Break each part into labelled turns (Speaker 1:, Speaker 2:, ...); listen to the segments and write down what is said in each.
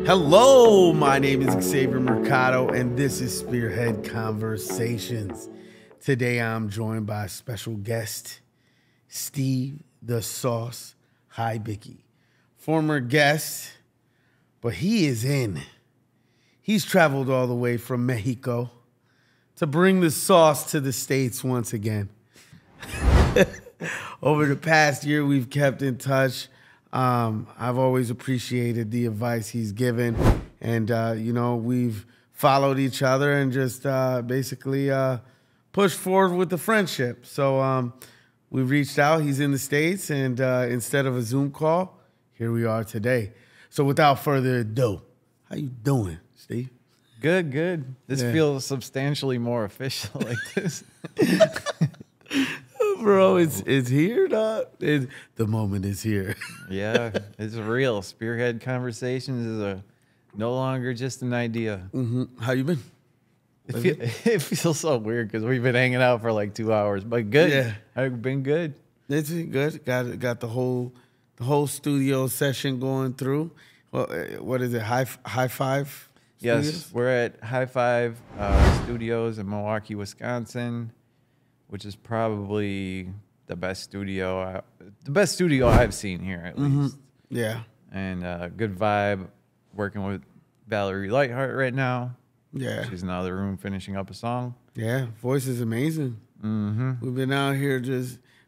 Speaker 1: Hello, my name is Xavier Mercado, and this is Spearhead Conversations. Today, I'm joined by a special guest, Steve the Sauce Hybicki. Former guest, but he is in. He's traveled all the way from Mexico to bring the sauce to the States once again. Over the past year, we've kept in touch. I've always appreciated the advice he's given. And, we've followed each other and just basically pushed forward with the friendship. So we reached out. He's in the States. And instead of a Zoom call, here we are today. So without further ado, how you doing, Steve?
Speaker 2: Good, good. This feels substantially more official like this.
Speaker 1: Bro, it's here, dog. The moment is here.
Speaker 2: Yeah, it's real. Spearhead Conversations is no longer just an idea.
Speaker 1: Mm-hmm. How you been?
Speaker 2: It feels so weird because we've been hanging out for like 2 hours, but good.
Speaker 1: Yeah,
Speaker 2: I've been good.
Speaker 1: It's been good. Got the whole studio session going through. Well, what is it? High Five?
Speaker 2: Yes,
Speaker 1: Studios?
Speaker 2: we're at High Five Studios in Milwaukee, Wisconsin, which is probably the best studio I've seen here at least.
Speaker 1: Yeah.
Speaker 2: And good vibe. Working with Valerie Lightheart right now.
Speaker 1: Yeah.
Speaker 2: She's in the other room finishing up a song.
Speaker 1: Yeah. Voice is amazing. Mm-hmm. We've been out here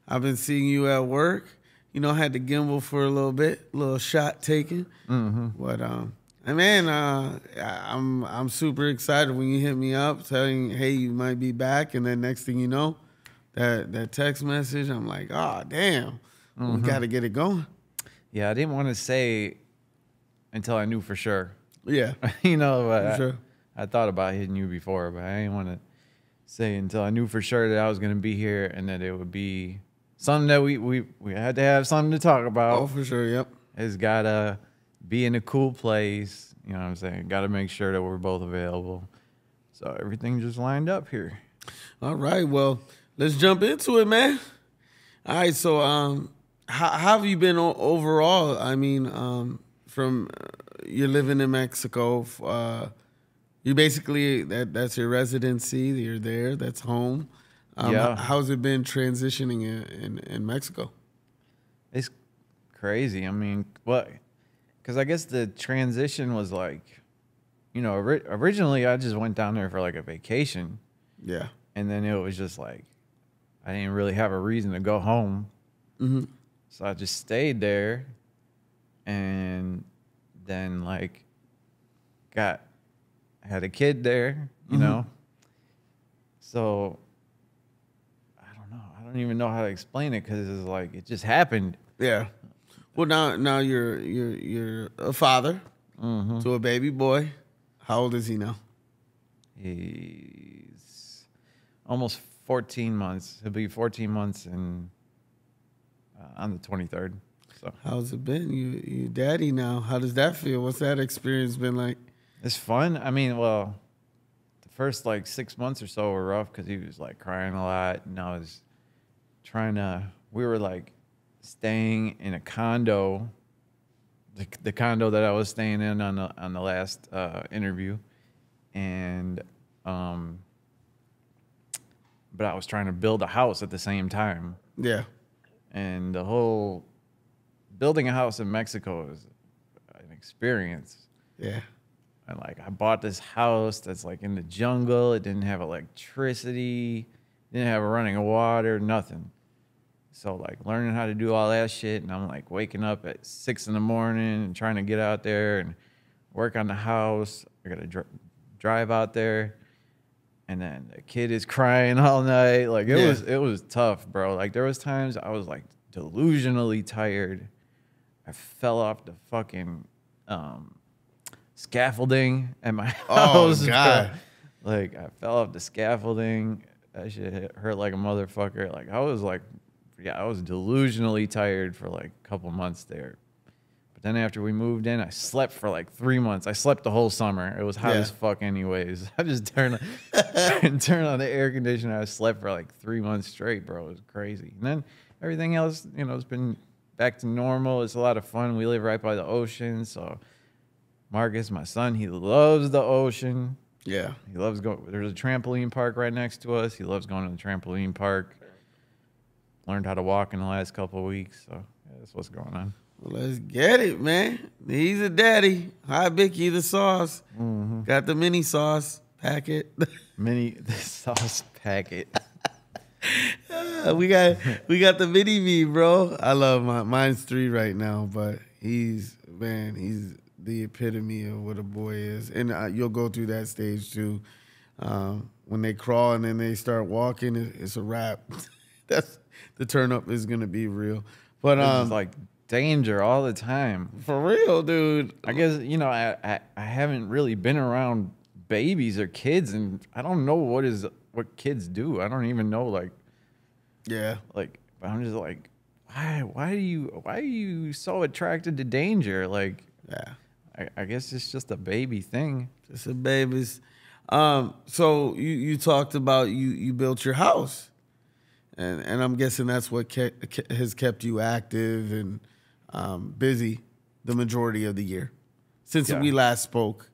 Speaker 1: I've been seeing you at work. I had to gimbal for a little bit, a little shot taken. Mm-hmm. But I'm super excited when you hit me up telling, hey, you might be back, and then next thing you know, that text message, I'm like, oh damn, we got to get it going.
Speaker 2: Yeah, I didn't want to say until I knew for sure.
Speaker 1: Yeah,
Speaker 2: but
Speaker 1: for sure.
Speaker 2: I thought about hitting you before, but I didn't want to say until I knew for sure that I was going to be here and that it would be something that we had to have something to talk about.
Speaker 1: Oh, for sure, yep.
Speaker 2: It's got to be in a cool place. You know what I'm saying? Got to make sure that we're both available. So everything just lined up here.
Speaker 1: All right, well, let's jump into it, man. All right, so how have you been overall? I mean, from you're living in Mexico, you basically that's your residency. You're there. That's home.
Speaker 2: Yeah.
Speaker 1: How's it been transitioning in Mexico?
Speaker 2: It's crazy. I mean, because I guess the transition was like, originally I just went down there for like a vacation.
Speaker 1: Yeah.
Speaker 2: And then it was just like, I didn't really have a reason to go home. Mm-hmm. So I just stayed there. And then like had a kid there, you know? So I don't know. I don't even know how to explain it because it's like, it just happened.
Speaker 1: Yeah. Well, now you're a father to a baby boy. How old is he now?
Speaker 2: He's almost 14 months. He'll be 14 months on the 23rd. So
Speaker 1: how's it been? You daddy now. How does that feel? What's that experience been like?
Speaker 2: It's fun. I mean, well, the first like 6 months or so were rough because he was like crying a lot, and I was we were like staying in a condo, the condo that I was staying in on the last interview, and but I was trying to build a house at the same time.
Speaker 1: Yeah.
Speaker 2: And the whole building a house in Mexico is an experience.
Speaker 1: Yeah.
Speaker 2: And like I bought this house that's like in the jungle. It didn't have electricity, didn't have running water, nothing. So like learning how to do all that shit, and I'm like waking up at 6 a.m. and trying to get out there and work on the house. I gotta drive out there, and then the kid is crying all night. Like it was tough, bro. Like there was times I was like delusionally tired. I fell off the fucking scaffolding at my house.
Speaker 1: Oh God!
Speaker 2: Bro. Like I fell off the scaffolding. That shit hurt like a motherfucker. Like I was delusionally tired for like a couple months there. But then after we moved in, I slept for like 3 months. I slept the whole summer. It was hot as fuck anyways. I just turned on the air conditioner. I slept for like 3 months straight, bro. It was crazy. And then everything else, you know, has been back to normal. It's a lot of fun. We live right by the ocean, so Marcus, my son, he loves the ocean.
Speaker 1: Yeah.
Speaker 2: He loves going. There's a trampoline park right next to us. He loves going to the trampoline park. Learned how to walk in the last couple of weeks, so yeah, that's what's going on.
Speaker 1: Well, let's get it, man. He's a daddy. Hybicki the sauce. Got the mini sauce packet.
Speaker 2: The sauce packet.
Speaker 1: We got the mini me, bro. I love mine's 3 right now, but he's the epitome of what a boy is, and you'll go through that stage too. When they crawl and then they start walking, it's a wrap. That's the turn up is gonna be real. But
Speaker 2: It's like danger all the time.
Speaker 1: for real, dude.
Speaker 2: I guess, you know, I haven't really been around babies or kids, and I don't know what kids do. I don't even know, like, but I'm just like, why are you so attracted to danger? Like, I guess it's just a baby thing.
Speaker 1: Just a babies. So you talked about you built your house, and I'm guessing that's what has kept you active and busy the majority of the year since we last spoke.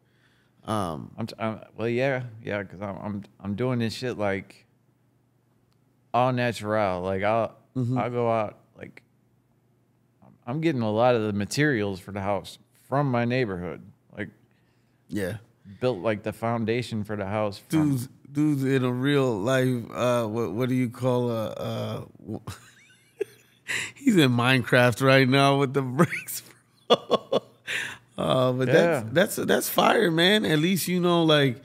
Speaker 2: Well, yeah, because I'm doing this shit like all natural. Like I'll go out, like I'm getting a lot of the materials for the house from my neighborhood. Like, built like the foundation for the house.
Speaker 1: Dude's in a real life. What do you call he's in Minecraft right now with the bricks, bro. But that's fire, man. At least you know, like,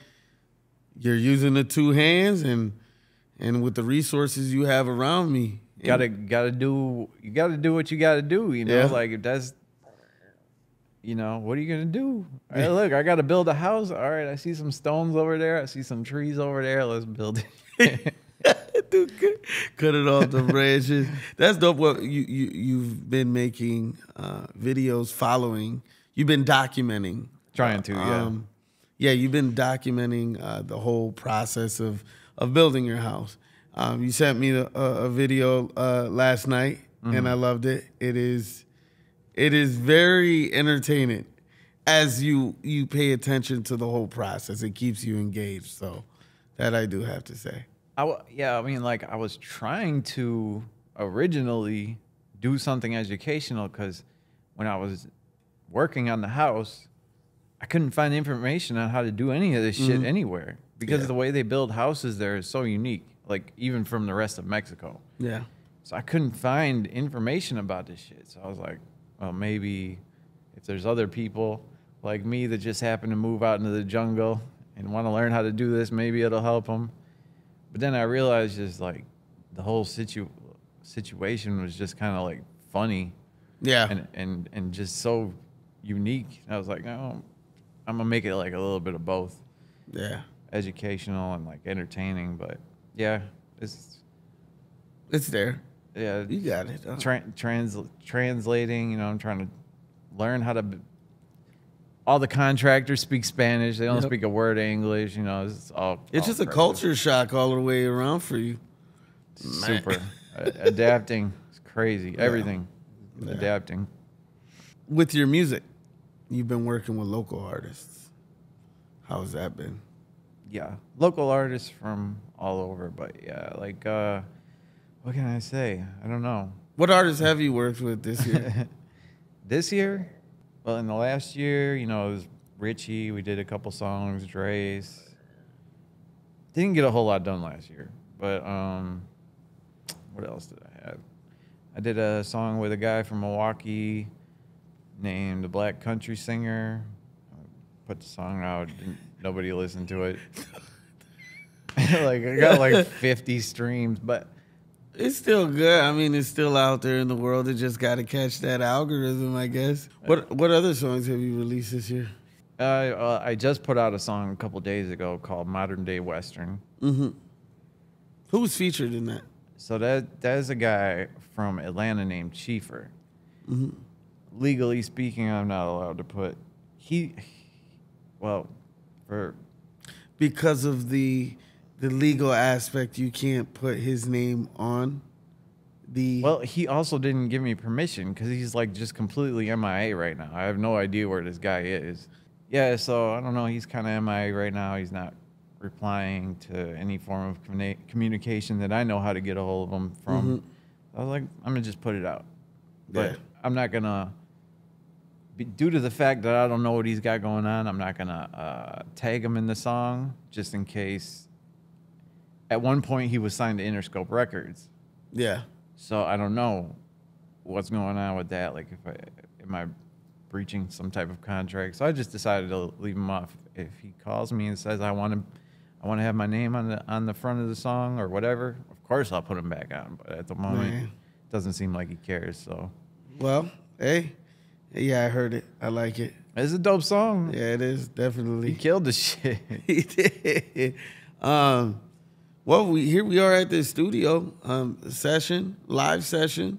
Speaker 1: you're using the 2 hands and with the resources you have around me.
Speaker 2: You gotta do what you gotta do, you know. Like, if that's, you know, what are you gonna do? Hey, look, I gotta build a house. All right, I see some stones over there, I see some trees over there, let's build it.
Speaker 1: Dude, cut it off the branches. That's dope. Well, you've been making videos following. You've been documenting.
Speaker 2: Trying to,
Speaker 1: you've been documenting the whole process of building your house. You sent me a video last night, and I loved it. It is very entertaining as you pay attention to the whole process. It keeps you engaged. So that I do have to say.
Speaker 2: I mean, like, I was trying to originally do something educational because when I was working on the house, I couldn't find information on how to do any of this shit anywhere because the way they build houses there is so unique, like, even from the rest of Mexico. Yeah. So I couldn't find information about this shit. So I was like, well, maybe if there's other people like me that just happen to move out into the jungle and want to learn how to do this, maybe it'll help them. But then I realized just, like, the whole situation was just kind of, like, funny. Yeah. And just so unique. I was like, no, I'm going to make it, like, a little bit of both. Yeah. Educational and, like, entertaining. But, yeah, it's
Speaker 1: there.
Speaker 2: Yeah.
Speaker 1: You got it.
Speaker 2: Translating, you know, I'm trying to learn how to... All the contractors speak Spanish. They don't speak a word of English. You know,
Speaker 1: it's just a culture shock all the way around for you.
Speaker 2: Super. Adapting. It's crazy. Everything. Adapting.
Speaker 1: With your music, you've been working with local artists. How's that been?
Speaker 2: Yeah. Local artists from all over. But, yeah, like, what can I say? I don't know.
Speaker 1: What artists have you worked with this year?
Speaker 2: This year? Well, in the last year, you know, it was Richie. We did a couple songs. Dre's. Didn't get a whole lot done last year. But what else did I have? I did a song with a guy from Milwaukee named the Black Country Singer. Put the song out. Nobody listened to it. Like, I got like 50 streams, but...
Speaker 1: It's still good. I mean, it's still out there in the world. It just got to catch that algorithm, I guess. What other songs have you released this year?
Speaker 2: I just put out a song a couple days ago called Modern Day Western.
Speaker 1: Mm-hmm. Who was featured in that?
Speaker 2: So that's a guy from Atlanta named Chiefer. Mm-hmm. Legally speaking, I'm not allowed to put...
Speaker 1: Because of the legal aspect, you can't put his name on
Speaker 2: Well, he also didn't give me permission because he's like just completely MIA right now. I have no idea where this guy is. Yeah, so I don't know. He's kind of MIA right now. He's not replying to any form of communication that I know how to get a hold of him from. I was like, I'm going to just put it out. But I'm not going to, due to the fact that I don't know what he's got going on, I'm not going to tag him in the song just in case. At one point, he was signed to Interscope Records.
Speaker 1: Yeah.
Speaker 2: So I don't know what's going on with that. Like, am I breaching some type of contract? So I just decided to leave him off. If he calls me and says I want to have my name on the front of the song or whatever, of course I'll put him back on. But at the moment, it doesn't seem like he cares. So,
Speaker 1: well, hey, yeah, I heard it. I like it.
Speaker 2: It's a dope song.
Speaker 1: Yeah, it is, definitely.
Speaker 2: He killed the shit.
Speaker 1: He did. Well, here we are at the studio session, live session.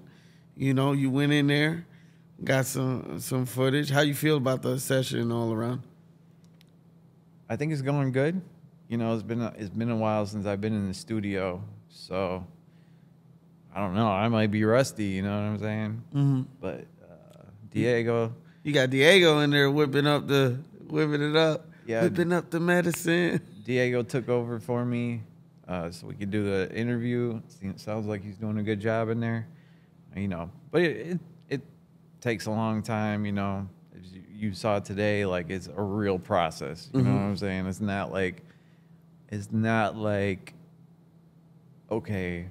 Speaker 1: You know, you went in there, got some footage. How you feel about the session all around?
Speaker 2: I think it's going good. You know, it's been a while since I've been in the studio, so I don't know. I might be rusty. You know what I'm saying? Mm-hmm. But Diego,
Speaker 1: you got Diego in there whipping it up,
Speaker 2: yeah,
Speaker 1: whipping up the medicine.
Speaker 2: Diego took over for me, so we could do the interview. It sounds like he's doing a good job in there. You know, but it takes a long time. You know, as you saw today, like it's a real process. You know what I'm saying? It's not like, okay,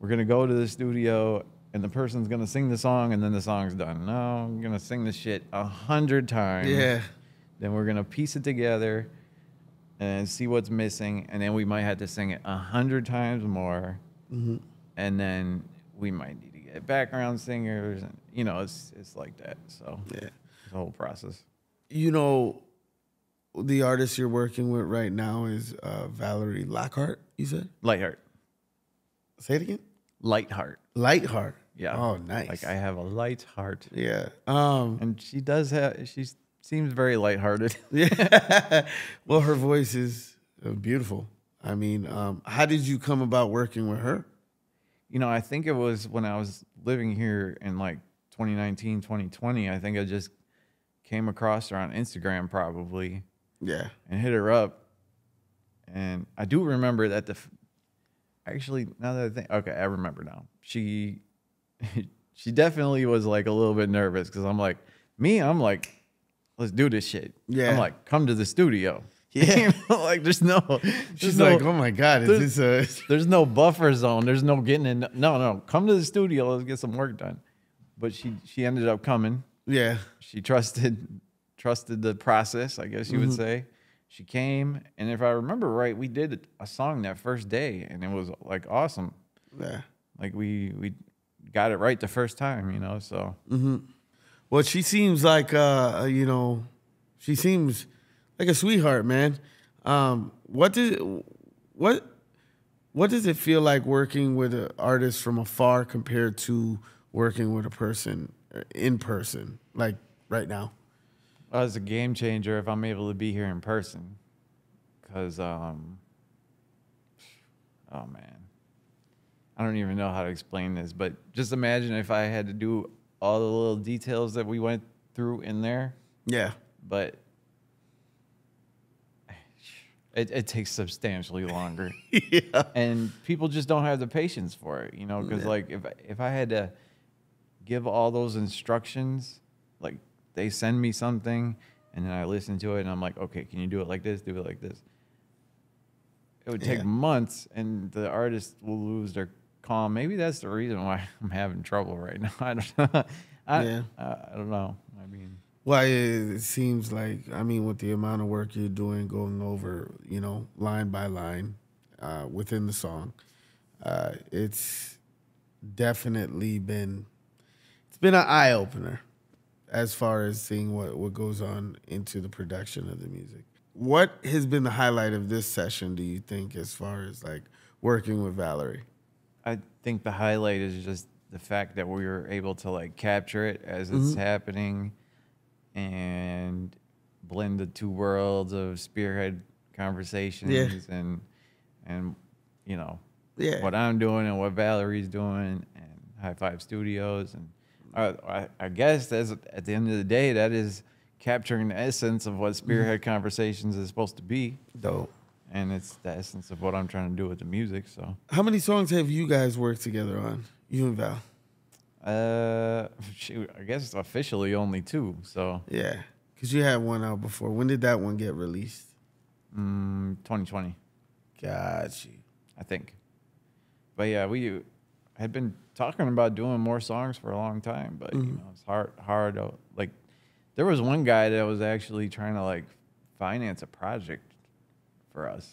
Speaker 2: we're gonna go to the studio and the person's gonna sing the song and then the song's done. No, I'm gonna sing the shit 100 times.
Speaker 1: Yeah.
Speaker 2: Then we're gonna piece it together and see what's missing, and then we might have to sing it 100 times more, and then we might need to get background singers, and you know, it's like that. So yeah, it's a whole process.
Speaker 1: You know, the artist you're working with right now is Valerie Lockhart, you said?
Speaker 2: Lightheart.
Speaker 1: Say it again?
Speaker 2: Lightheart.
Speaker 1: Lightheart.
Speaker 2: Yeah.
Speaker 1: Oh, nice.
Speaker 2: Like I have a light heart.
Speaker 1: Yeah.
Speaker 2: And she seems very lighthearted.
Speaker 1: Yeah. Well, her voice is beautiful. I mean, how did you come about working with her?
Speaker 2: You know, I think it was when I was living here in like 2019, 2020. I think I just came across her on Instagram probably.
Speaker 1: Yeah.
Speaker 2: And hit her up. And I do remember that actually, now that I think, okay, I remember now. She definitely was like a little bit nervous because I'm like, let's do this shit. Yeah. I'm like, come to the studio. Yeah. Like there's
Speaker 1: She's like, oh my God, is this
Speaker 2: there's no buffer zone. There's no getting in. No, come to the studio. Let's get some work done. But she ended up coming.
Speaker 1: Yeah.
Speaker 2: She trusted the process, I guess you would say. She came, and if I remember right, we did a song that first day, and it was like awesome.
Speaker 1: Yeah.
Speaker 2: Like we got it right the first time, you know. So.
Speaker 1: Well, she seems like she seems like a sweetheart, man. What does it feel like working with an artist from afar compared to working with a person in person, like right now?
Speaker 2: Well, it's a game changer if I'm able to be here in person. Because, oh man, I don't even know how to explain this, but just imagine if I had to do all the little details that we went through in there.
Speaker 1: Yeah.
Speaker 2: But it takes substantially longer.
Speaker 1: Yeah.
Speaker 2: And people just don't have the patience for it, you know, because like if I had to give all those instructions, like they send me something and then I listen to it and I'm like, okay, can you do it like this? Do it like this. It would take months and the artist will lose their calm. Maybe that's the reason why I'm having trouble right now. I don't know. I don't know. I mean,
Speaker 1: well, it seems like, I mean, with the amount of work you're doing, going over, you know, line by line within the song, it's definitely been an eye opener as far as seeing what goes on into the production of the music. What has been the highlight of this session, do you think, as far as like working with Valerie?
Speaker 2: I think the highlight is just the fact that we were able to like capture it as it's happening and blend the two worlds of Spearhead conversations and you know what I'm doing and what Valerie's doing, and High Five Studios, and I guess that's, at the end of the day, that is capturing the essence of what Spearhead Conversations is supposed to be.
Speaker 1: Dope.
Speaker 2: And it's the essence of what I'm trying to do with the music. So,
Speaker 1: How many songs have you guys worked together on? You and Val?
Speaker 2: shoot, I guess officially only 2. So
Speaker 1: Yeah, because you had one out before. When did that one get released?
Speaker 2: 2020,
Speaker 1: Got you.
Speaker 2: I think. But yeah, we had been talking about doing more songs for a long time, but you know, it's hard. Like, there was one guy that was actually trying to like finance a project for us.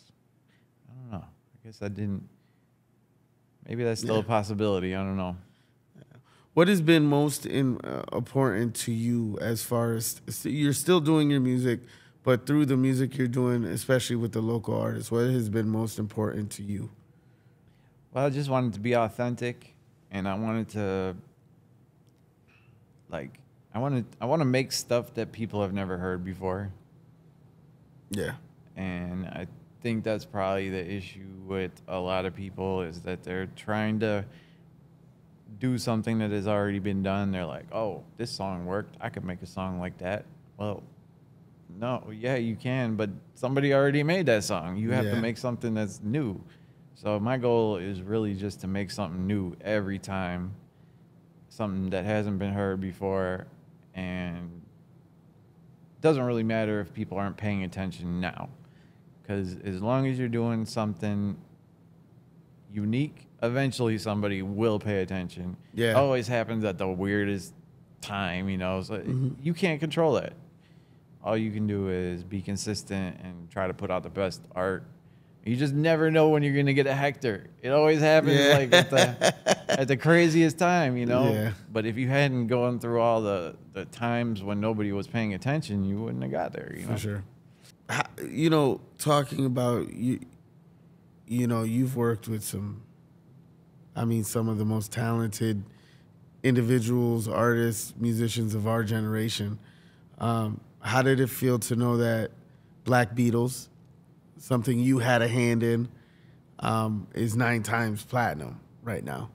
Speaker 2: I don't know. I guess I didn't. Maybe that's still a possibility. I don't know.
Speaker 1: What has been most important to you as far as you're still doing your music, but through the music you're doing, especially with the local artists, what has been most important to you?
Speaker 2: Well, I just wanted to be authentic, and I wanted to, like, I want to make stuff that people have never heard before.
Speaker 1: Yeah.
Speaker 2: And I think that's probably the issue with a lot of people, is that they're trying to do something that has already been done. They're like, oh, this song worked, I could make a song like that. Well, no, yeah, you can, but somebody already made that song. You have to make something that's new. So my goal is really just to make something new every time, something that hasn't been heard before, and it doesn't really matter if people aren't paying attention now, because as long as you're doing something unique, eventually somebody will pay attention.
Speaker 1: Yeah.
Speaker 2: It always happens at the weirdest time, you know, so you can't control that. All you can do is be consistent and try to put out the best art. You just never know when you're gonna get a Hector. It always happens like at the craziest time, you know.
Speaker 1: Yeah.
Speaker 2: But if you hadn't gone through all the times when nobody was paying attention, you wouldn't have got there. You know?
Speaker 1: For sure. You know, talking about you know, you've worked with some of the most talented individuals, artists, musicians of our generation. How did it feel to know that Black Beatles, something you had a hand in, is 9 times platinum right now?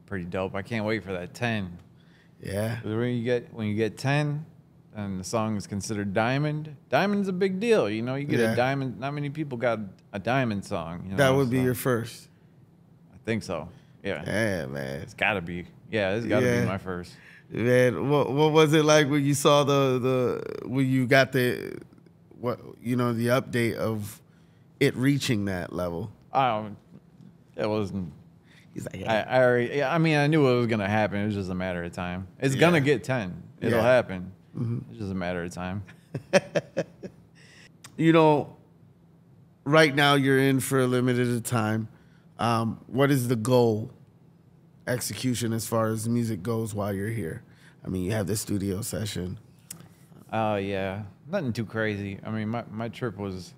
Speaker 2: Pretty dope. I can't wait for that 10.
Speaker 1: Yeah.
Speaker 2: When you get 10, and the song is considered diamond. Diamond's a big deal, you know. You get a diamond. Not many people got a diamond song. You know,
Speaker 1: that would be your first.
Speaker 2: I think so. Yeah.
Speaker 1: Yeah, man.
Speaker 2: It's gotta be. Yeah, it's gotta be my first.
Speaker 1: Man, what was it like when you saw when you got the update of it reaching that level?
Speaker 2: It wasn't.
Speaker 1: He's like,
Speaker 2: I mean, I knew it was gonna happen. It was just a matter of time. It's gonna get 10. It'll happen. It's just a matter of time.
Speaker 1: You know, right now you're in for a limited time. What is the goal, execution, as far as music goes while you're here? I mean, you have the studio session.
Speaker 2: Oh, yeah. Nothing too crazy. I mean, my trip was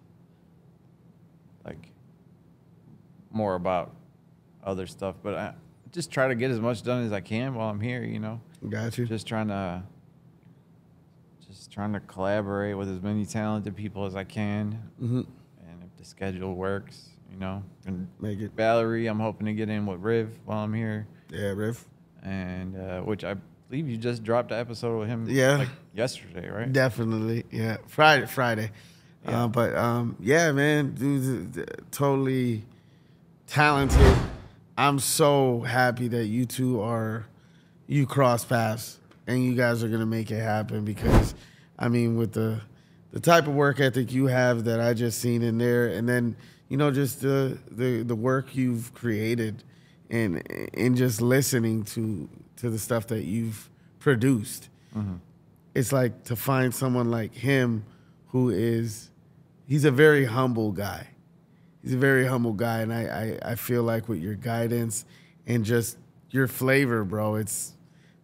Speaker 2: like more about other stuff, but I just try to get as much done as I can while I'm here, you know?
Speaker 1: Got you.
Speaker 2: Just trying to collaborate with as many talented people as I can. And if the schedule works, you know, and
Speaker 1: make it.
Speaker 2: Valerie, I'm hoping to get in with Riv while I'm here.
Speaker 1: Yeah, Riv.
Speaker 2: And which I believe you just dropped an episode with him like yesterday, right?
Speaker 1: Definitely. Yeah. Friday.
Speaker 2: Yeah.
Speaker 1: Yeah, man, dude's totally talented. I'm so happy that you cross paths and you guys are gonna make it happen, because I mean, with the type of work ethic you have that I just seen in there, and then, you know, just the work you've created, and just listening to the stuff that you've produced. It's like to find someone like him he's a very humble guy. He's a very humble guy, and I feel like with your guidance and just your flavor, bro, it's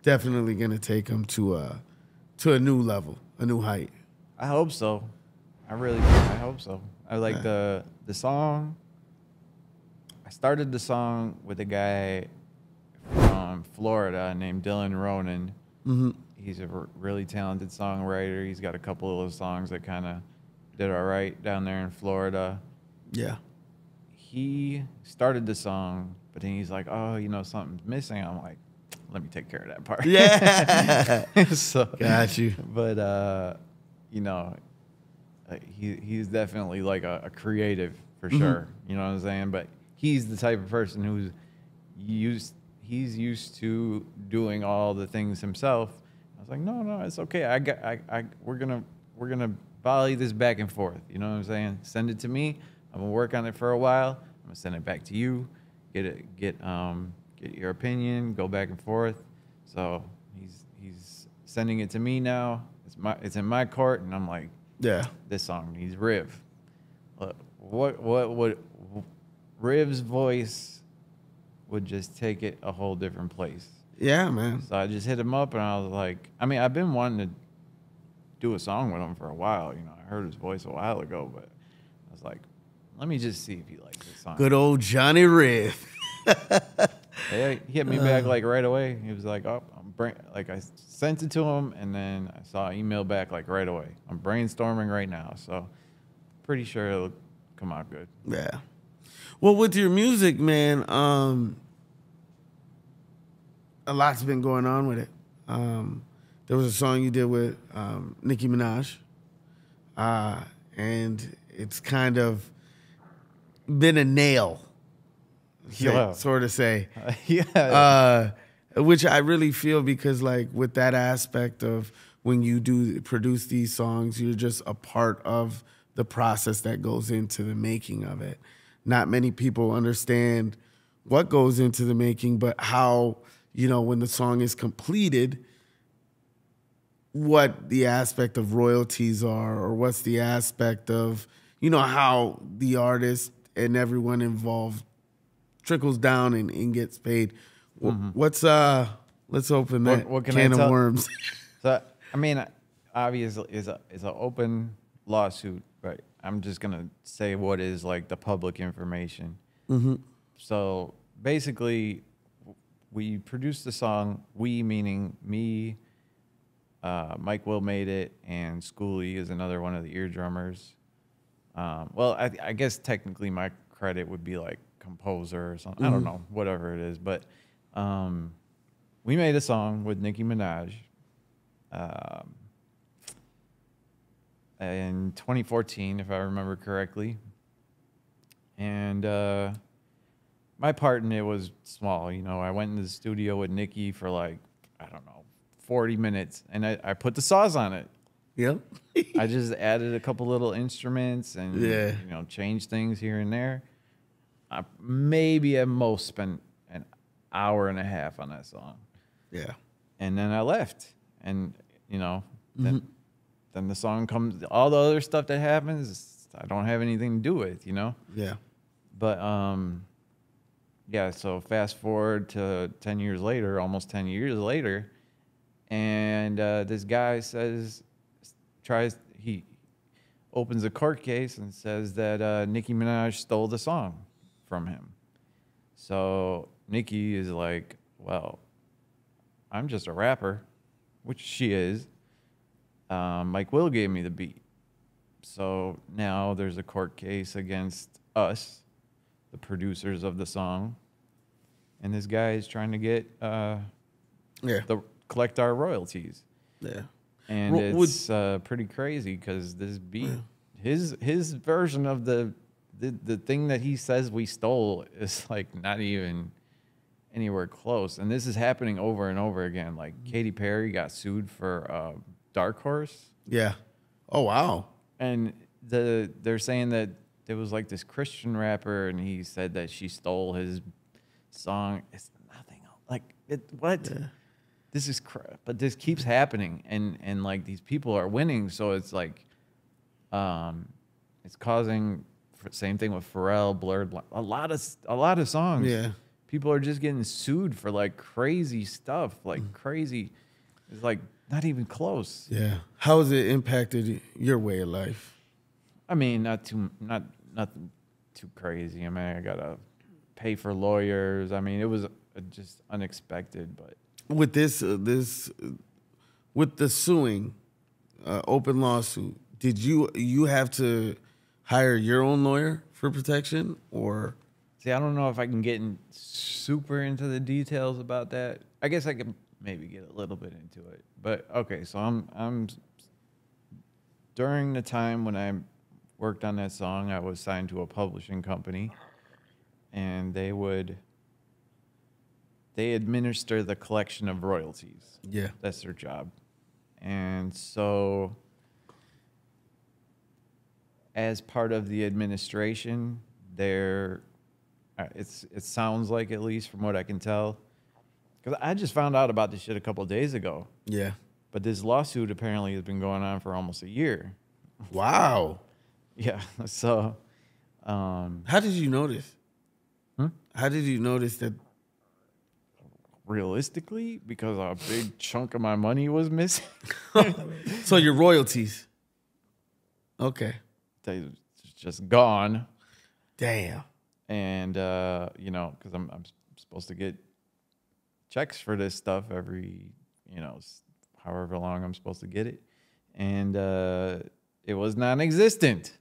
Speaker 1: definitely gonna take him to a new level, a new height.
Speaker 2: I hope so. I hope so. I like the song. I started the song with a guy from Florida named Dylan Ronan. He's a really talented songwriter. He's got a couple of songs that kind of did all right down there in Florida.
Speaker 1: Yeah.
Speaker 2: He started the song, but then he's like, oh, you know, something's missing. I'm like, let me take care of that part.
Speaker 1: Yeah.
Speaker 2: So
Speaker 1: Got you.
Speaker 2: But you know, he's definitely like a creative for
Speaker 1: Mm-hmm.
Speaker 2: sure. You know what I'm saying? But he's the type of person who's he's used to doing all the things himself. I was like, no, it's okay. We're gonna volley this back and forth. You know what I'm saying? Send it to me. I'm gonna work on it for a while. I'm gonna send it back to you. Get your opinion. Go back and forth. So he's sending it to me now. It's in my court, and I'm like,
Speaker 1: Yeah.
Speaker 2: this song needs Riv. What would Riv's voice would just take it a whole different place.
Speaker 1: Yeah, man.
Speaker 2: So I just hit him up, and I was like, I mean, I've been wanting to do a song with him for a while. You know, I heard his voice a while ago, but I was like, let me just see if he likes this song.
Speaker 1: Good old Johnny Riff.
Speaker 2: Yeah, he hit me back like right away. He was like, "Oh, I sent it to him, and then I saw an email back like right away. I'm brainstorming right now, so pretty sure it'll come out good."
Speaker 1: Yeah. Well, with your music, man, a lot's been going on with it. There was a song you did with Nicki Minaj, and it's kind of been a nail, sort of say.
Speaker 2: Yeah.
Speaker 1: Which I really feel, because like with that aspect of when you do produce these songs, you're just a part of the process that goes into the making of it. Not many people understand what goes into the making, but how, you know, when the song is completed, what the aspect of royalties are, or what's the aspect of, you know, how the artist and everyone involved trickles down and gets paid. Mm-hmm. Let's open that what can of worms.
Speaker 2: So, I mean, obviously it's an open lawsuit, but I'm just going to say what is like the public information.
Speaker 1: Mm-hmm.
Speaker 2: So basically, we produced the song, we meaning me, Mike Will made it, and Schoolie is another one of the eardrummers. Well, I guess technically my credit would be like composer or something. Mm-hmm. I don't know, whatever it is. But we made a song with Nicki Minaj in 2014, if I remember correctly. And my part in it was small. You know, I went into the studio with Nicki for like, I don't know, 40 minutes, and I put the saws on it.
Speaker 1: Yep.
Speaker 2: I just added a couple little instruments and, you know, changed things here and there. I maybe at most spent an hour and a half on that song.
Speaker 1: Yeah.
Speaker 2: And then I left. And, you know, then the song comes, all the other stuff that happens, I don't have anything to do with, you know?
Speaker 1: Yeah.
Speaker 2: But, yeah, so fast forward to 10 years later, almost 10 years later, and this guy he opens a court case and says that Nicki Minaj stole the song from him. So Nicki is like, well, I'm just a rapper, which she is. Mike Will gave me the beat. So now there's a court case against us, the producers of the song, and this guy is trying to get collect our royalties.
Speaker 1: Yeah.
Speaker 2: And it's pretty crazy because this beat, his version of the thing that he says we stole is like not even anywhere close. And this is happening over and over again. Like Katy Perry got sued for Dark Horse.
Speaker 1: Yeah. Oh, wow.
Speaker 2: And they're saying that there was like this Christian rapper, and he said that she stole his song. It's nothing like it. What? Yeah. This is crap, but this keeps happening, and like these people are winning, so it's like, it's causing same thing with Pharrell, Blurred, a lot of songs.
Speaker 1: Yeah,
Speaker 2: people are just getting sued for like crazy stuff, like crazy. It's like not even close.
Speaker 1: Yeah, how has it impacted your way of life?
Speaker 2: I mean, nothing too crazy. I mean, I gotta pay for lawyers. I mean, it was just unexpected, but.
Speaker 1: With with the suing, open lawsuit, did you have to hire your own lawyer for protection, or?
Speaker 2: See, I don't know if I can get super into the details about that. I guess I can maybe get a little bit into it. But okay, so I'm during the time when I worked on that song, I was signed to a publishing company, and they administer the collection of royalties.
Speaker 1: Yeah.
Speaker 2: That's their job. And so as part of the administration, it sounds like, at least from what I can tell, because I just found out about this shit a couple of days ago.
Speaker 1: Yeah.
Speaker 2: But this lawsuit apparently has been going on for almost a year.
Speaker 1: Wow.
Speaker 2: Yeah. So,
Speaker 1: how did you notice? How did you notice that?
Speaker 2: Realistically, because a big chunk of my money was missing.
Speaker 1: So your royalties. Okay.
Speaker 2: They just gone.
Speaker 1: Damn.
Speaker 2: And you know, because I'm supposed to get checks for this stuff every, you know, however long I'm supposed to get it, and it was non-existent.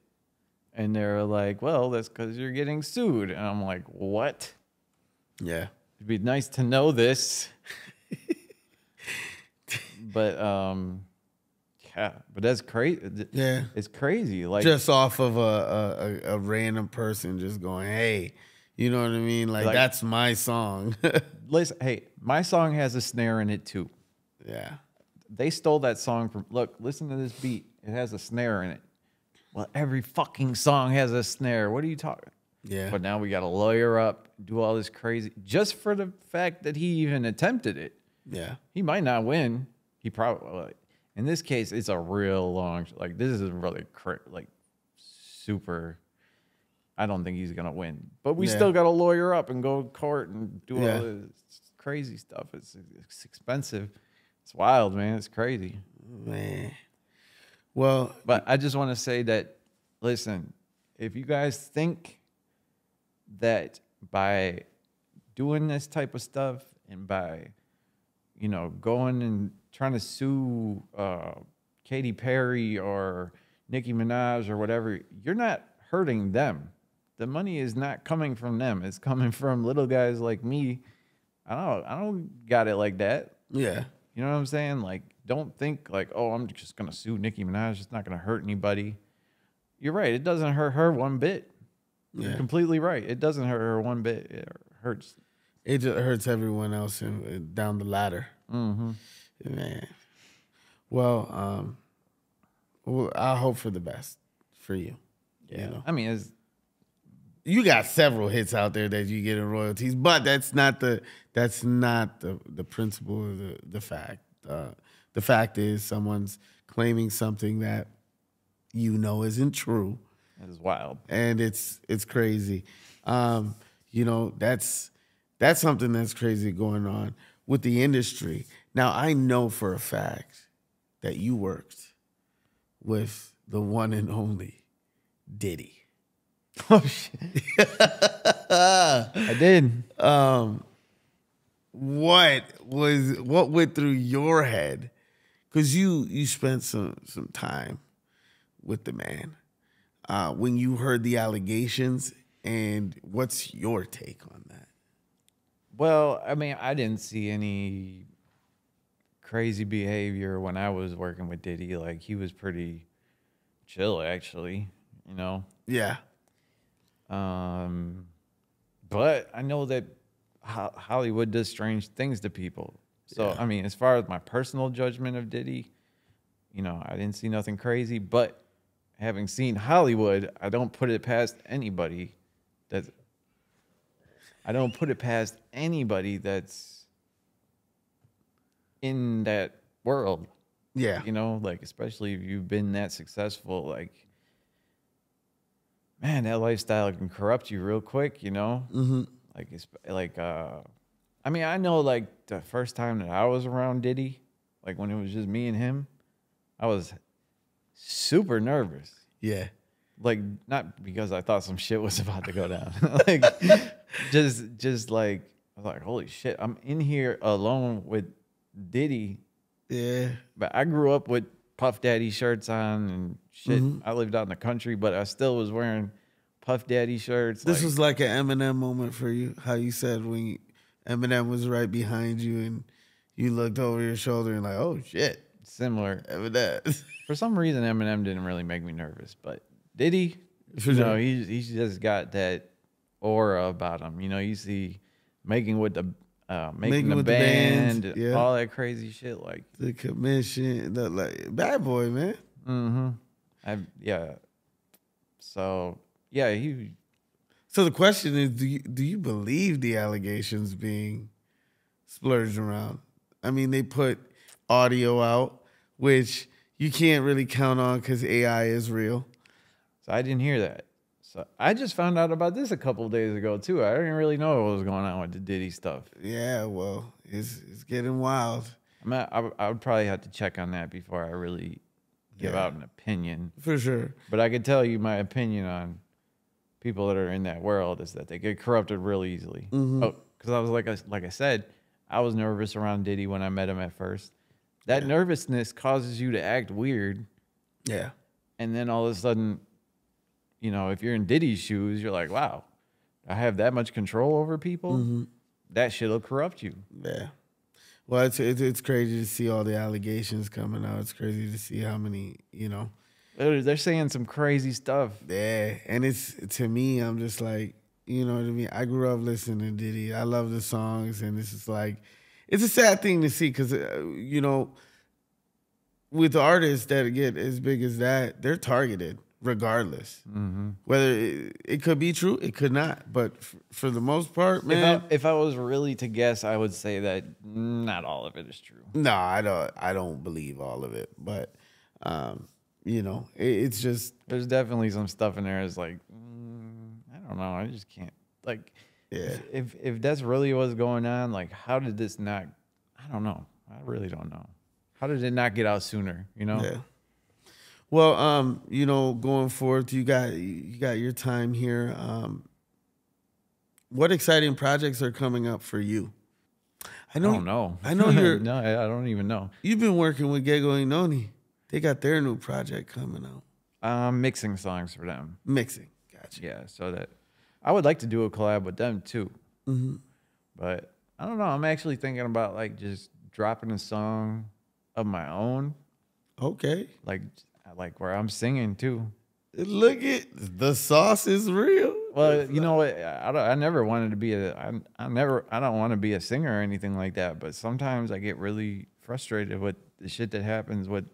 Speaker 2: And they're like, "Well, that's because you're getting sued." And I'm like, "What?"
Speaker 1: Yeah.
Speaker 2: It'd be nice to know this. But yeah, but that's crazy.
Speaker 1: Yeah.
Speaker 2: It's crazy. Like,
Speaker 1: just off of a random person just going, hey, you know what I mean? Like that's my song.
Speaker 2: listen, hey, my song has a snare in it too.
Speaker 1: Yeah.
Speaker 2: They stole that song from, look, listen to this beat. It has a snare in it. Well, every fucking song has a snare. What are you talking?
Speaker 1: Yeah.
Speaker 2: But now we got to lawyer up, do all this crazy, just for the fact that he even attempted it.
Speaker 1: Yeah.
Speaker 2: He might not win. He probably, in this case, it's a real long, like, this is really, like, super, I don't think he's going to win. But we still got to lawyer up and go to court and do all this crazy stuff. It's expensive. It's wild, man. It's crazy.
Speaker 1: Man. Well.
Speaker 2: But I just want to say that, listen, if you guys think that by doing this type of stuff and by, you know, going and trying to sue Katy Perry or Nicki Minaj or whatever, you're not hurting them. The money is not coming from them. It's coming from little guys like me. I don't got it like that.
Speaker 1: Yeah.
Speaker 2: You know what I'm saying? Like, don't think like, oh, I'm just going to sue Nicki Minaj. It's not going to hurt anybody. You're right. It doesn't hurt her one bit. You're completely right. It doesn't hurt her one bit. It hurts.
Speaker 1: It just hurts everyone else down the ladder.
Speaker 2: Mm-hmm.
Speaker 1: Man. Well, I hope for the best for you.
Speaker 2: Yeah.
Speaker 1: You know?
Speaker 2: I mean,
Speaker 1: you got several hits out there that you get in royalties, but that's not the principle of the fact. The fact is someone's claiming something that you know isn't true.
Speaker 2: That is wild.
Speaker 1: And it's crazy. You know, that's something that's crazy going on with the industry. Now, I know for a fact that you worked with the one and only Diddy.
Speaker 2: Oh, shit. I did.
Speaker 1: What went through your head? Because you spent some time with the man. When you heard the allegations, and what's your take on that?
Speaker 2: Well, I mean, I didn't see any crazy behavior when I was working with Diddy. Like, he was pretty chill, actually, you know?
Speaker 1: Yeah.
Speaker 2: But I know that Hollywood does strange things to people. So,
Speaker 1: Yeah.
Speaker 2: I mean, as far as my personal judgment of Diddy, you know, I didn't see nothing crazy. But having seen Hollywood, I don't put it past anybody that's in that world.
Speaker 1: Yeah.
Speaker 2: You know, like, especially if you've been that successful, like, man, that lifestyle can corrupt you real quick, you know?
Speaker 1: Mm-hmm.
Speaker 2: Like, it's like, I mean, I know, like, the first time that I was around Diddy, like, when it was just me and him, I was super nervous.
Speaker 1: Yeah.
Speaker 2: Like, not because I thought some shit was about to go down. Like, just like, I was like, holy shit, I'm in here alone with Diddy.
Speaker 1: Yeah.
Speaker 2: But I grew up with Puff Daddy shirts on and shit.
Speaker 1: Mm-hmm.
Speaker 2: I lived out in the country, but I still was wearing Puff Daddy shirts.
Speaker 1: This was like an Eminem moment for you. How you said when Eminem was right behind you and you looked over your shoulder and like, oh shit,
Speaker 2: similar.
Speaker 1: Eminem.
Speaker 2: For some reason, Eminem didn't really make me nervous, but did he?
Speaker 1: For
Speaker 2: You
Speaker 1: sure.
Speaker 2: know, he's just got that aura about him. You know, you see making with the making the band,
Speaker 1: yeah.
Speaker 2: all that crazy shit. Like
Speaker 1: The commission, the like bad boy, man.
Speaker 2: Yeah. So yeah, he.
Speaker 1: So the question is, do you believe the allegations being splurged around? I mean, they put audio out, which you can't really count on because AI is real.
Speaker 2: So I didn't hear that. So I just found out about this a couple of days ago too. I didn't really know what was going on with the Diddy stuff.
Speaker 1: Yeah, well, it's getting wild.
Speaker 2: I would probably have to check on that before I really give out an opinion.
Speaker 1: For sure.
Speaker 2: But I can tell you my opinion on people that are in that world is that they get corrupted real easily. Oh, because I was like I said, I was nervous around Diddy when I met him at first. That nervousness causes you to act weird.
Speaker 1: Yeah.
Speaker 2: And then all of a sudden, you know, if you're in Diddy's shoes, you're like, wow, I have that much control over people? That shit'll corrupt you.
Speaker 1: Yeah. Well, it's crazy to see all the allegations coming out. It's crazy to see how many, you know.
Speaker 2: They're saying some crazy stuff.
Speaker 1: Yeah. And it's, to me, I'm just like, you know what I mean? I grew up listening to Diddy. I love the songs. And it's just like, it's a sad thing to see because, you know, with artists that get as big as that, they're targeted regardless. Whether it could be true, it could not. But for the most part, man.
Speaker 2: If I was really to guess, I would say that not all of it is true.
Speaker 1: No, I don't believe all of it. But, you know, it's just.
Speaker 2: There's definitely some stuff in there that's like, I don't know. I just can't. Like,
Speaker 1: Yeah.
Speaker 2: If that's really what's going on, like, how did this not? I don't know. I really don't know. How did it not get out sooner? You know?
Speaker 1: Yeah. Well, you know, going forward, you got your time here. What exciting projects are coming up for you?
Speaker 2: I don't know.
Speaker 1: I know you're.
Speaker 2: No, I don't even know.
Speaker 1: You've been working with Gego and Noni. They got their new project coming out.
Speaker 2: I'm mixing songs for them.
Speaker 1: Mixing. Gotcha.
Speaker 2: Yeah, so that I would like to do a collab with them too. But I don't know. I'm actually thinking about like just dropping a song of my own.
Speaker 1: Okay.
Speaker 2: Like where I'm singing too.
Speaker 1: Look at the sauce is real.
Speaker 2: Well, you know what? I never wanted to be I don't want to be a singer or anything like that. But sometimes I get really frustrated with the shit that happens with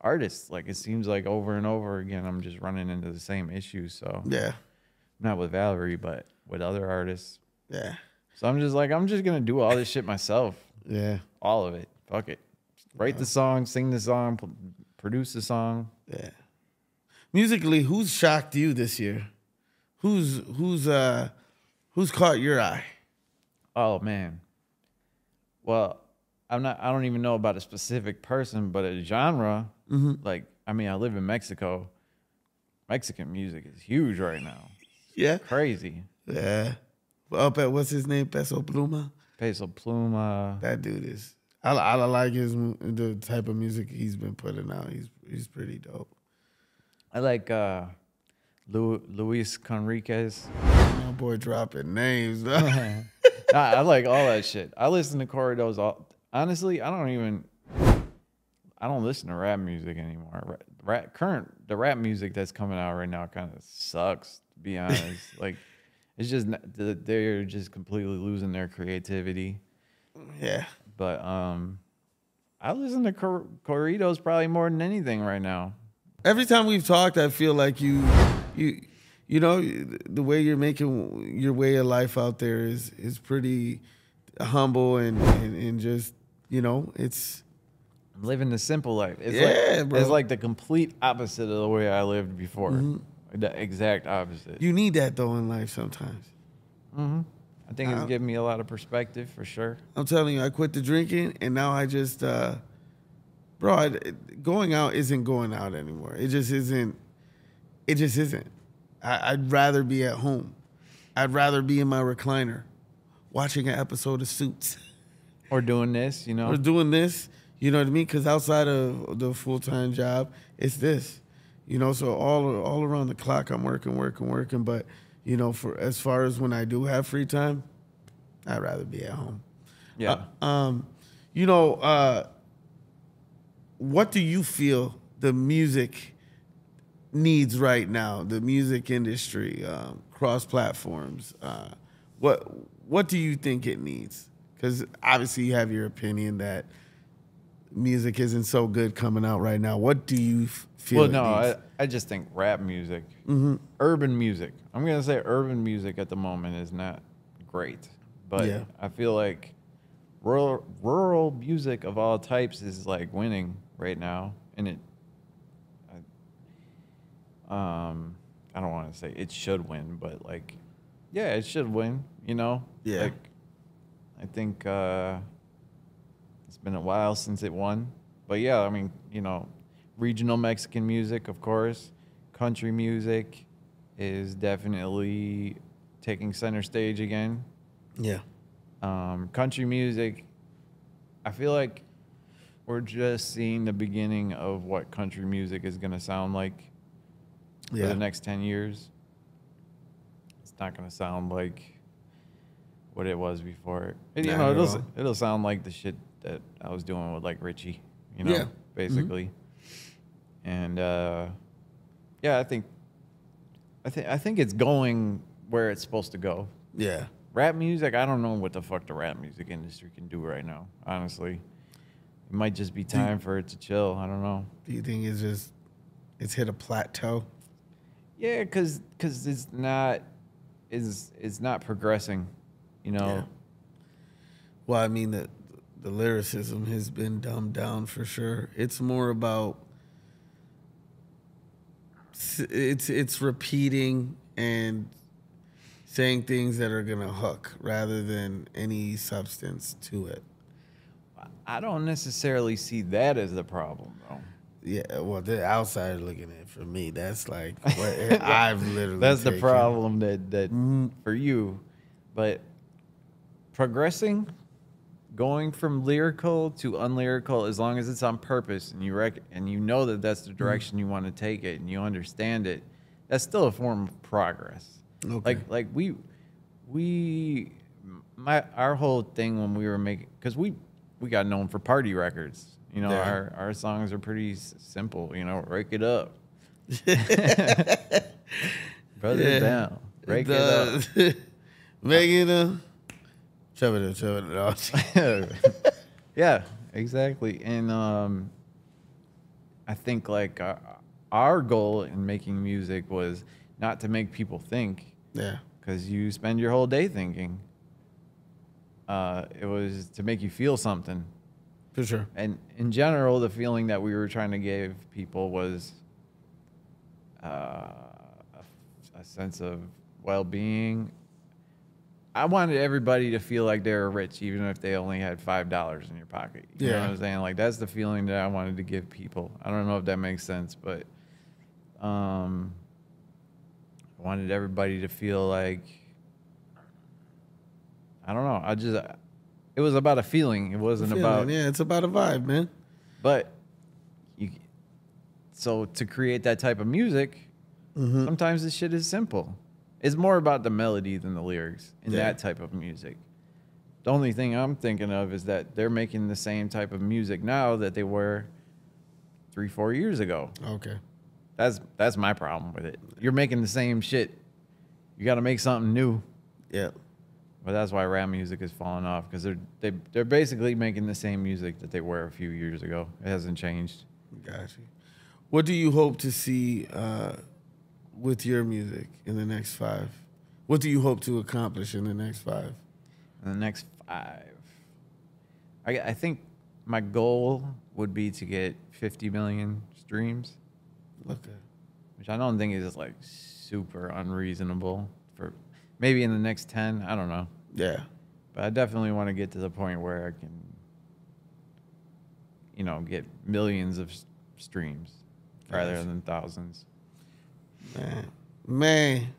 Speaker 2: artists. Like it seems like over and over again, I'm just running into the same issues. So
Speaker 1: Yeah.
Speaker 2: not with Valerie, but with other artists.
Speaker 1: Yeah.
Speaker 2: So I'm just like, I'm just gonna do all this shit myself.
Speaker 1: Yeah.
Speaker 2: All of it. Fuck it. Write the song, sing the song, produce the song.
Speaker 1: Yeah. Musically, who's shocked you this year? Who's caught your eye?
Speaker 2: Oh man. Well, I don't even know about a specific person, but a genre. Like, I mean, I live in Mexico. Mexican music is huge right now.
Speaker 1: Yeah.
Speaker 2: Crazy.
Speaker 1: Yeah. Up at what's his name? Peso Pluma.
Speaker 2: Peso Pluma.
Speaker 1: That dude is. I like the type of music he's been putting out. He's pretty dope.
Speaker 2: I like Luis Conriquez.
Speaker 1: My boy dropping names.
Speaker 2: Nah, I like all that shit. I listen to corridos all. Honestly, I don't listen to rap music anymore. The rap music that's coming out right now kind of sucks, to be honest. Like, it's just they're just completely losing their creativity.
Speaker 1: Yeah.
Speaker 2: But I listen to corridos probably more than anything right now.
Speaker 1: Every time we've talked, I feel like you know, the way you're making your way of life out there is pretty humble and just, you know, it's.
Speaker 2: I'm living the simple life.
Speaker 1: It's bro.
Speaker 2: It's like the complete opposite of the way I lived before. The exact opposite.
Speaker 1: You need that though in life sometimes.
Speaker 2: I think it's given me a lot of perspective for sure.
Speaker 1: I'm telling you, I quit the drinking and now I just, going out isn't going out anymore. It just isn't. It just isn't. I'd rather be at home. I'd rather be in my recliner watching an episode of Suits.
Speaker 2: Or doing this, you know.
Speaker 1: Or doing this, you know what I mean? Because outside of the full-time job, it's this. You know, so all around the clock, I'm working. But you know, for as far as when I do have free time, I'd rather be at home.
Speaker 2: Yeah.
Speaker 1: You know, what do you feel the music needs right now? The music industry, cross platforms. What do you think it needs? Because obviously you have your opinion that music isn't so good coming out right now. What do you feel?
Speaker 2: Well, no, I just think rap music, urban music. I'm gonna say urban music at the moment is not great, but
Speaker 1: Yeah.
Speaker 2: I feel like rural music of all types is like winning right now, and I don't want to say it should win, but like, yeah, it should win. You know,
Speaker 1: Yeah.
Speaker 2: Like, I think it's been a while since it won, but yeah, I mean, you know, regional Mexican music, of course, country music is definitely taking center stage again.
Speaker 1: Yeah.
Speaker 2: Country music, I feel like we're just seeing the beginning of what country music is going to sound like for
Speaker 1: Yeah.
Speaker 2: the next 10 years. It's not going to sound like what it was before. You
Speaker 1: Not
Speaker 2: know,
Speaker 1: at all.
Speaker 2: it'll sound like the shit that I was doing with like Richie, you know,
Speaker 1: Yeah.
Speaker 2: basically. And yeah, I think it's going where it's supposed to go.
Speaker 1: Yeah.
Speaker 2: Rap music, I don't know what the fuck the rap music industry can do right now, honestly. It might just be time for it to chill. I don't know.
Speaker 1: Do you think it's hit a plateau?
Speaker 2: Yeah, cause it's not progressing, you know.
Speaker 1: Yeah. Well, I mean the lyricism has been dumbed down for sure. It's more about it's repeating and saying things that are gonna hook rather than any substance to it.
Speaker 2: I don't necessarily see that as the problem, though.
Speaker 1: Yeah, well, the outsider looking at it, for me, that's like what I've literally.
Speaker 2: That's the
Speaker 1: taken.
Speaker 2: problem that for you, but progressing, going from lyrical to unlyrical, as long as it's on purpose and you know that that's the direction you want to take it and you understand it, that's still a form of progress.
Speaker 1: Okay.
Speaker 2: Like our whole thing when we were making, because we got known for party records. You know,
Speaker 1: Yeah.
Speaker 2: our songs are pretty simple. You know, rake it up, brother,
Speaker 1: Yeah.
Speaker 2: down, rake it up.
Speaker 1: Making them. Shove it out.
Speaker 2: Yeah, exactly. And I think like our goal in making music was not to make people think,
Speaker 1: Yeah.
Speaker 2: because you spend your whole day thinking. It was to make you feel something.
Speaker 1: For sure.
Speaker 2: And in general, the feeling that we were trying to give people was a sense of well-being. I wanted everybody to feel like they were rich, even if they only had $5 in your pocket. You know what I'm saying? Like, that's the feeling that I wanted to give people. I don't know if that makes sense, but I wanted everybody to feel like, I don't know. It was about a feeling. It wasn't about.
Speaker 1: Yeah, it's about a vibe, man.
Speaker 2: But so to create that type of music, sometimes this shit is simple. It's more about the melody than the lyrics in that type of music. The only thing I'm thinking of is that they're making the same type of music now that they were 3-4 years ago.
Speaker 1: Okay.
Speaker 2: That's my problem with it. You're making the same shit. You got to make something new.
Speaker 1: Yeah.
Speaker 2: But that's why rap music is falling off, because they're basically making the same music that they were a few years ago. It hasn't changed.
Speaker 1: Gotcha. What do you hope to see with your music in the next 5? What do you hope to accomplish in the next 5?
Speaker 2: In the next 5, I think my goal would be to get 50 million streams.
Speaker 1: Okay.
Speaker 2: Which I don't think is like super unreasonable for maybe in the next 10. I don't know.
Speaker 1: Yeah.
Speaker 2: But I definitely want to get to the point where I can, you know, get millions of streams rather than thousands.
Speaker 1: Man,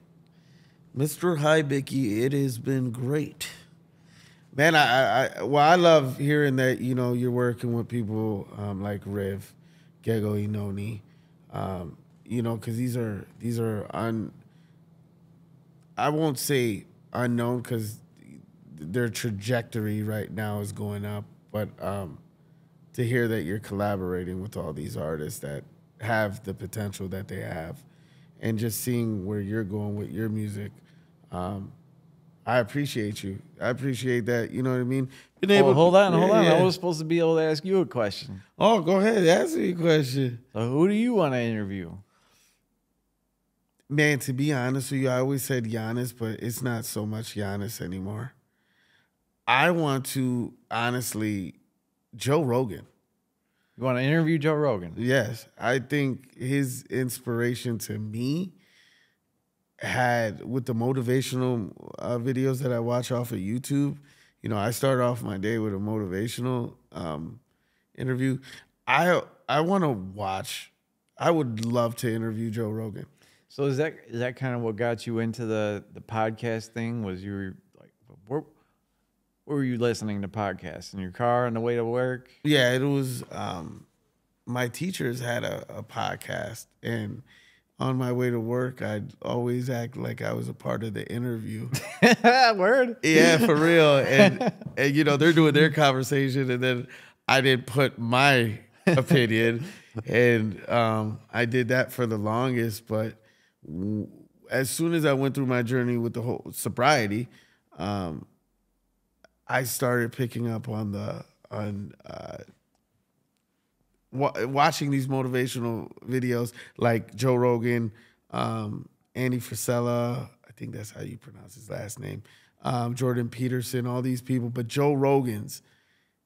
Speaker 1: Mr. Hybicki, it has been great. Man, I love hearing that, you know, you're working with people like Riv, Gego Inoni. you know, because these are I won't say unknown because their trajectory right now is going up, but to hear that you're collaborating with all these artists that have the potential that they have, and just seeing where you're going with your music, I appreciate you. I appreciate that. You know what I mean? Been
Speaker 2: Well, hold on.
Speaker 1: Yeah.
Speaker 2: I was supposed to be able to ask you a question.
Speaker 1: Oh, go ahead. Ask me a question.
Speaker 2: So who do you want to interview?
Speaker 1: Man, to be honest with you, I always said Giannis, but it's not so much Giannis anymore. I want to, honestly, Joe Rogan.
Speaker 2: You want to interview Joe Rogan?
Speaker 1: Yes. I think his inspiration to me had, with the motivational videos that I watch off of YouTube, you know, I start off my day with a motivational interview. I want to watch. I would love to interview Joe Rogan.
Speaker 2: So is that kind of what got you into the podcast thing? Was you were like, where were you listening to podcasts? In your car on the way to work?
Speaker 1: Yeah, it was. My teachers had a podcast, and on my way to work, I'd always act like I was a part of the interview.
Speaker 2: Word?
Speaker 1: Yeah, for real. And you know, they're doing their conversation, and then I didn't put my opinion, and I did that for the longest. But as soon as I went through my journey with the whole sobriety, I started picking up on watching these motivational videos like Joe Rogan, Andy Frisella, I think that's how you pronounce his last name, Jordan Peterson, all these people. But Joe Rogan's,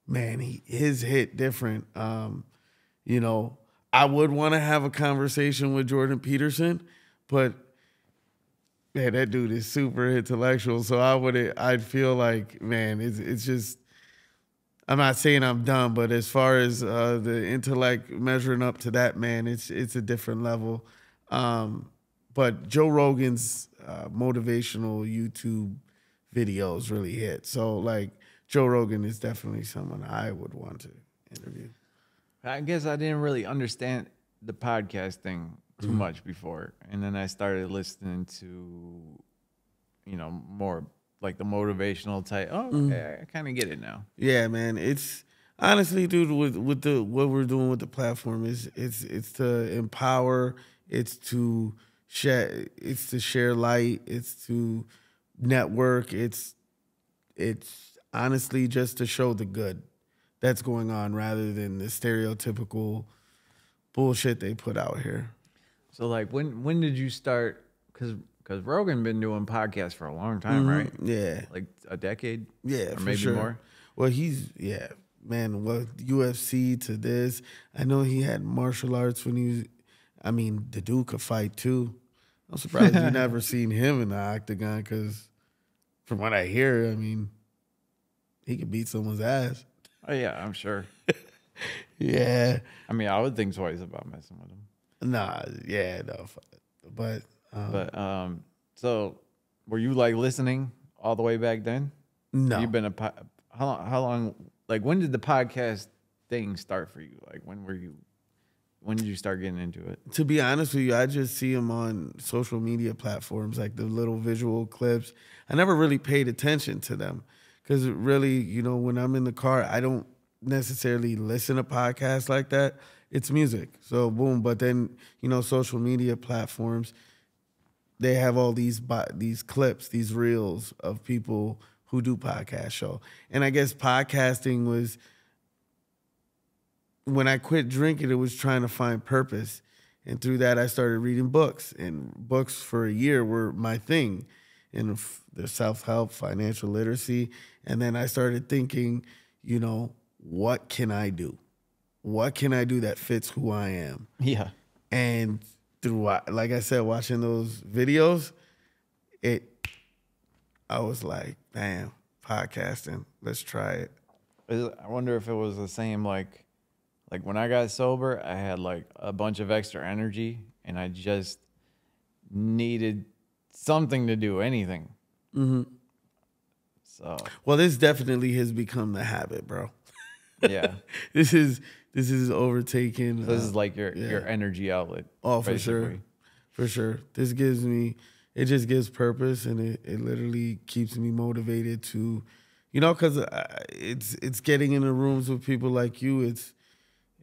Speaker 1: man, his hit different. You know, I would want to have a conversation with Jordan Peterson, but man, that dude is super intellectual. So I'd feel like, man, it's just, I'm not saying I'm dumb, but as far as the intellect measuring up to that, man, it's a different level. But Joe Rogan's motivational YouTube videos really hit. So like Joe Rogan is definitely someone I would want to interview.
Speaker 2: I guess I didn't really understand the podcast thing too much before. And then I started listening to, you know, more like the motivational type. Oh, okay, I kind of get it now.
Speaker 1: Yeah, man. It's honestly, dude, with the what we're doing with the platform is it's to empower, it's to share light, it's to network, it's honestly just to show the good that's going on rather than the stereotypical bullshit they put out here.
Speaker 2: So like when did you start? Because Rogan been doing podcasts for a long time, right?
Speaker 1: Yeah.
Speaker 2: Like a decade?
Speaker 1: Yeah,
Speaker 2: or
Speaker 1: for
Speaker 2: maybe
Speaker 1: sure.
Speaker 2: more?
Speaker 1: Well, man, well, UFC to this. I know he had martial arts when he was, the dude could fight too. I'm surprised you never seen him in the octagon because from what I hear, he could beat someone's ass.
Speaker 2: Oh, yeah, I'm sure.
Speaker 1: Yeah.
Speaker 2: I would think twice about messing with him.
Speaker 1: Nah, yeah, no. But
Speaker 2: so were you like listening all the way back then?
Speaker 1: No.
Speaker 2: You've been how long, like when did the podcast thing start for you? Like when did you start getting into it?
Speaker 1: To be honest with you, I just see them on social media platforms, like the little visual clips. I never really paid attention to them because really, when I'm in the car, I don't necessarily listen to podcasts like that. It's music. So boom. But then, social media platforms, they have all these clips, these reels of people who do podcast show. And I guess podcasting was, when I quit drinking, it was trying to find purpose. And through that, I started reading books. And books for a year were my thing in the self-help, financial literacy. And then I started thinking, what can I do? What can I do that fits who I am?
Speaker 2: Yeah.
Speaker 1: And through, like I said, watching those videos, I was like, damn, podcasting, let's try it.
Speaker 2: I wonder if it was the same, like when I got sober, I had like a bunch of extra energy and I just needed something to do, anything.
Speaker 1: Mm-hmm.
Speaker 2: So.
Speaker 1: Well, this definitely has become the habit, bro.
Speaker 2: Yeah.
Speaker 1: This this is overtaken.
Speaker 2: So this is like your energy outlet.
Speaker 1: Oh, for sure. For sure. This gives me, it just gives purpose, and it literally keeps me motivated to, you know, because it's getting in the rooms with people like you.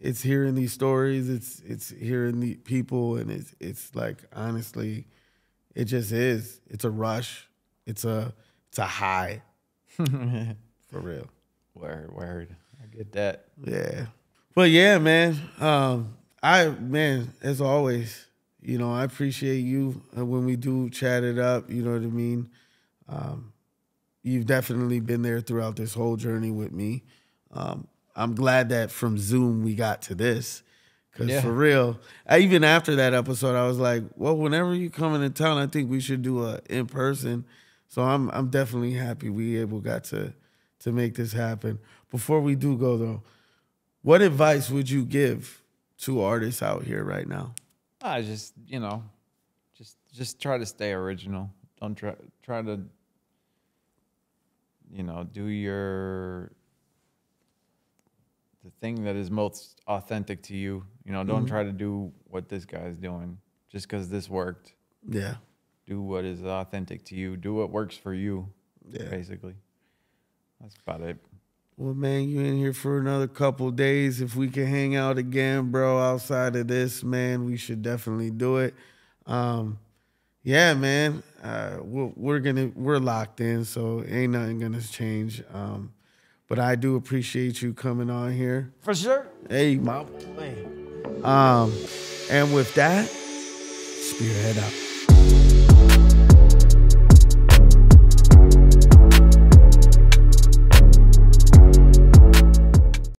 Speaker 1: It's hearing these stories. It's hearing the people, and it's like, honestly, it just is. It's a rush. It's a high. For real.
Speaker 2: Word. I get that.
Speaker 1: Yeah. But yeah, man. As always, you know, I appreciate you when we do chat it up. You know what I mean? You've definitely been there throughout this whole journey with me. I'm glad that from Zoom we got to this. Because for real, even after that episode, I was like, well, whenever you come into town, I think we should do a in-person. So I'm definitely happy we got to make this happen. Before we do go, though, what advice would you give to artists out here right now?
Speaker 2: I just, you know, just try to stay original. Don't try to, you know, do the thing that is most authentic to you. You know, don't try to do what this guy's doing just because this worked.
Speaker 1: Yeah.
Speaker 2: Do what is authentic to you. Do what works for you, basically. That's about it.
Speaker 1: Well, man, you in here for another couple days. If we can hang out again, bro, outside of this, man, we should definitely do it. Yeah, man, we're locked in, so ain't nothing gonna change. But I do appreciate you coming on here.
Speaker 2: For sure.
Speaker 1: Hey, my boy. And with that, Spearhead out.